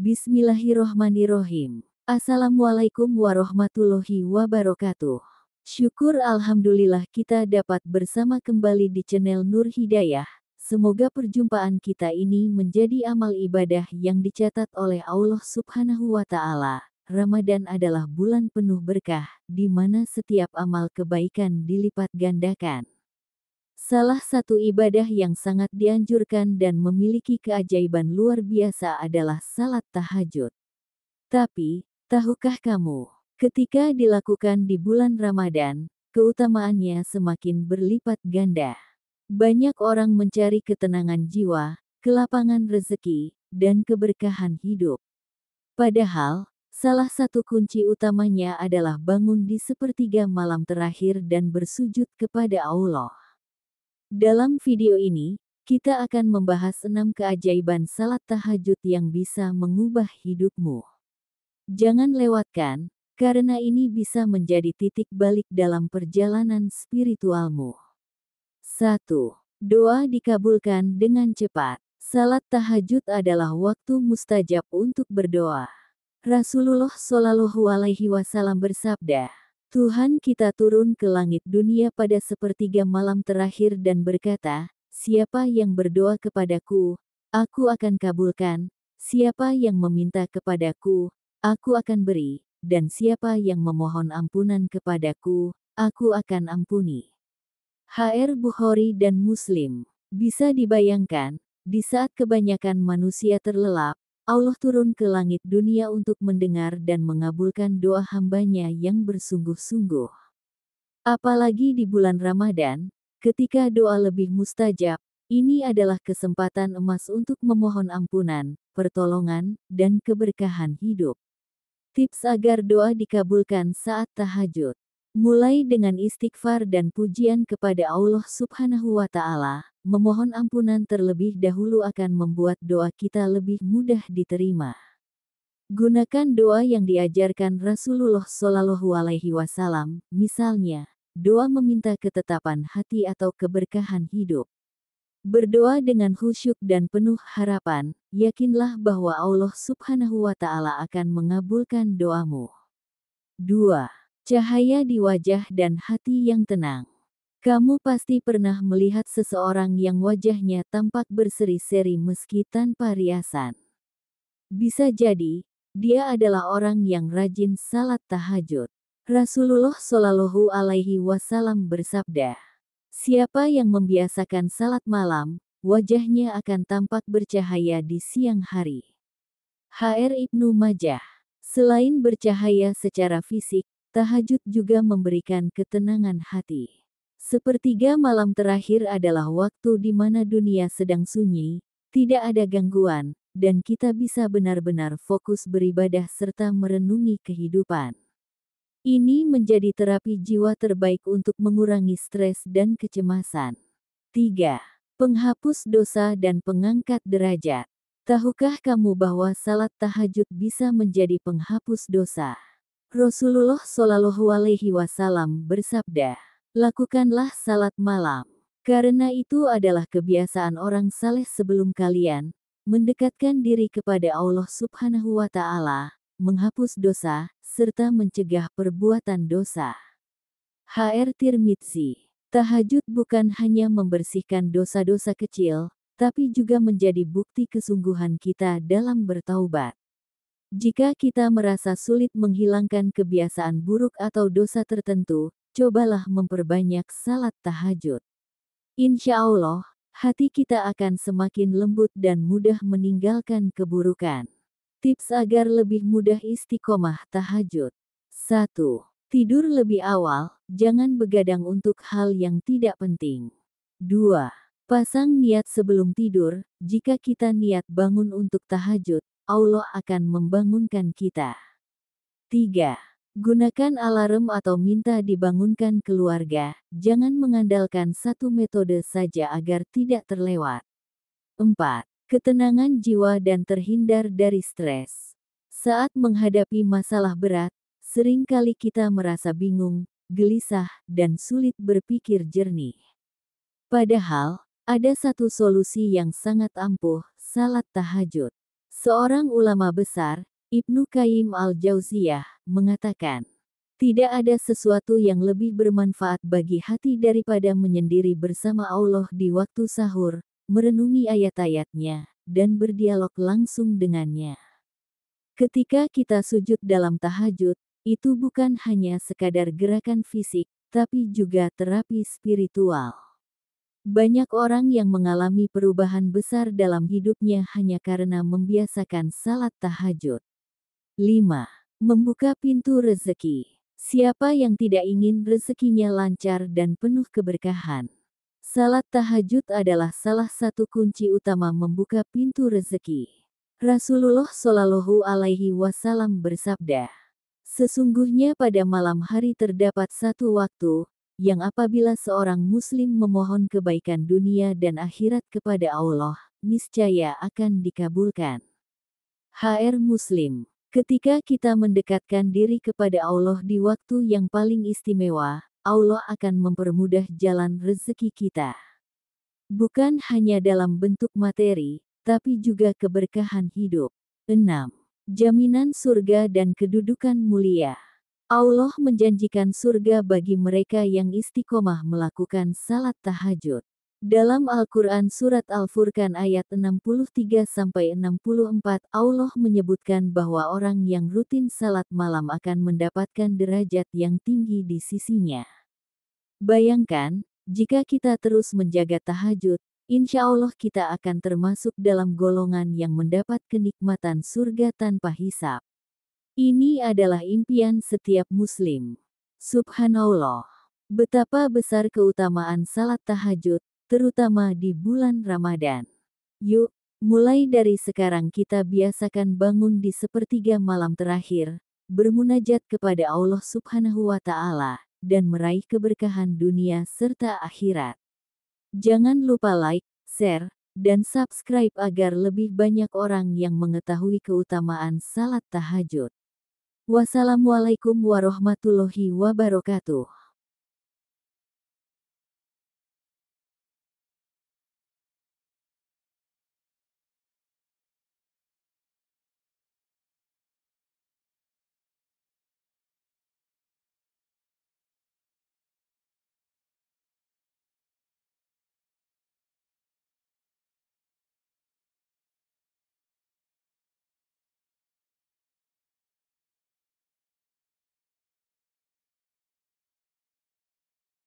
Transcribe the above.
Bismillahirrohmanirrohim. Assalamualaikum warahmatullahi wabarakatuh. Syukur alhamdulillah kita dapat bersama kembali di channel Nur Hidayah. Semoga perjumpaan kita ini menjadi amal ibadah yang dicatat oleh Allah Subhanahu wa Ta'ala. Ramadan adalah bulan penuh berkah, di mana setiap amal kebaikan dilipat gandakan. Salah satu ibadah yang sangat dianjurkan dan memiliki keajaiban luar biasa adalah salat tahajud. Tapi, tahukah kamu, ketika dilakukan di bulan Ramadan, keutamaannya semakin berlipat ganda. Banyak orang mencari ketenangan jiwa, kelapangan rezeki, dan keberkahan hidup. Padahal, salah satu kunci utamanya adalah bangun di sepertiga malam terakhir dan bersujud kepada Allah. Dalam video ini, kita akan membahas 6 keajaiban salat tahajud yang bisa mengubah hidupmu. Jangan lewatkan, karena ini bisa menjadi titik balik dalam perjalanan spiritualmu. 1. Doa dikabulkan dengan cepat. Salat tahajud adalah waktu mustajab untuk berdoa. Rasulullah Shallallahu Alaihi Wasallam bersabda, Tuhan kita turun ke langit dunia pada sepertiga malam terakhir dan berkata, siapa yang berdoa kepadaku, aku akan kabulkan, siapa yang meminta kepadaku, aku akan beri, dan siapa yang memohon ampunan kepadaku, aku akan ampuni. HR Bukhari dan Muslim. Bisa dibayangkan, di saat kebanyakan manusia terlelap, Allah turun ke langit dunia untuk mendengar dan mengabulkan doa hambanya yang bersungguh-sungguh. Apalagi di bulan Ramadan, ketika doa lebih mustajab, ini adalah kesempatan emas untuk memohon ampunan, pertolongan, dan keberkahan hidup. Tips agar doa dikabulkan saat tahajud. Mulai dengan istighfar dan pujian kepada Allah Subhanahu wa Ta'ala, memohon ampunan terlebih dahulu akan membuat doa kita lebih mudah diterima. Gunakan doa yang diajarkan Rasulullah Shallallahu Alaihi Wasallam, misalnya, doa meminta ketetapan hati atau keberkahan hidup. Berdoa dengan khusyuk dan penuh harapan, yakinlah bahwa Allah Subhanahu wa Ta'ala akan mengabulkan doamu. 2. Cahaya di wajah dan hati yang tenang. Kamu pasti pernah melihat seseorang yang wajahnya tampak berseri-seri meski tanpa riasan. Bisa jadi, dia adalah orang yang rajin salat tahajud. Rasulullah Shallallahu Alaihi Wasallam bersabda, siapa yang membiasakan salat malam, wajahnya akan tampak bercahaya di siang hari. HR Ibnu Majah. Selain bercahaya secara fisik, tahajud juga memberikan ketenangan hati. Sepertiga malam terakhir adalah waktu di mana dunia sedang sunyi, tidak ada gangguan, dan kita bisa benar-benar fokus beribadah serta merenungi kehidupan. Ini menjadi terapi jiwa terbaik untuk mengurangi stres dan kecemasan. 3. Penghapus dosa dan pengangkat derajat. Tahukah kamu bahwa salat tahajud bisa menjadi penghapus dosa? Rasulullah Shallallahu Alaihi Wasallam bersabda, lakukanlah salat malam, karena itu adalah kebiasaan orang saleh sebelum kalian, mendekatkan diri kepada Allah Subhanahu wa Ta'ala, menghapus dosa, serta mencegah perbuatan dosa. HR Tirmidzi. Tahajud bukan hanya membersihkan dosa-dosa kecil, tapi juga menjadi bukti kesungguhan kita dalam bertaubat. Jika kita merasa sulit menghilangkan kebiasaan buruk atau dosa tertentu, cobalah memperbanyak salat tahajud. Insya Allah, hati kita akan semakin lembut dan mudah meninggalkan keburukan. Tips agar lebih mudah istiqomah tahajud. 1. Tidur lebih awal, jangan begadang untuk hal yang tidak penting. 2. Pasang niat sebelum tidur, jika kita niat bangun untuk tahajud, Allah akan membangunkan kita. 3. Gunakan alarm atau minta dibangunkan keluarga, jangan mengandalkan satu metode saja agar tidak terlewat. 4. Ketenangan jiwa dan terhindar dari stres. Saat menghadapi masalah berat, seringkali kita merasa bingung, gelisah, dan sulit berpikir jernih. Padahal, ada satu solusi yang sangat ampuh, salat tahajud. Seorang ulama besar, Ibnu Qayyim al-Jauziyah, mengatakan, tidak ada sesuatu yang lebih bermanfaat bagi hati daripada menyendiri bersama Allah di waktu sahur, merenungi ayat-ayatnya, dan berdialog langsung dengannya. Ketika kita sujud dalam tahajud, itu bukan hanya sekadar gerakan fisik, tapi juga terapi spiritual. Banyak orang yang mengalami perubahan besar dalam hidupnya hanya karena membiasakan salat tahajud. 5. Membuka pintu rezeki. Siapa yang tidak ingin rezekinya lancar dan penuh keberkahan? Salat tahajud adalah salah satu kunci utama membuka pintu rezeki. Rasulullah Shallallahu Alaihi Wasallam bersabda, sesungguhnya pada malam hari terdapat satu waktu, yang apabila seorang muslim memohon kebaikan dunia dan akhirat kepada Allah, niscaya akan dikabulkan. HR Muslim. Ketika kita mendekatkan diri kepada Allah di waktu yang paling istimewa, Allah akan mempermudah jalan rezeki kita. Bukan hanya dalam bentuk materi, tapi juga keberkahan hidup. 6. Jaminan surga dan kedudukan mulia. Allah menjanjikan surga bagi mereka yang istiqomah melakukan salat tahajud. Dalam Al-Quran Surat Al-Furqan ayat 63-64, Allah menyebutkan bahwa orang yang rutin salat malam akan mendapatkan derajat yang tinggi di sisinya. Bayangkan, jika kita terus menjaga tahajud, insya Allah kita akan termasuk dalam golongan yang mendapat kenikmatan surga tanpa hisab. Ini adalah impian setiap muslim. Subhanallah. Betapa besar keutamaan salat tahajud, terutama di bulan Ramadan. Yuk, mulai dari sekarang kita biasakan bangun di sepertiga malam terakhir, bermunajat kepada Allah Subhanahu wa Ta'ala, dan meraih keberkahan dunia serta akhirat. Jangan lupa like, share, dan subscribe agar lebih banyak orang yang mengetahui keutamaan salat tahajud. Wassalamualaikum warahmatullahi wabarakatuh.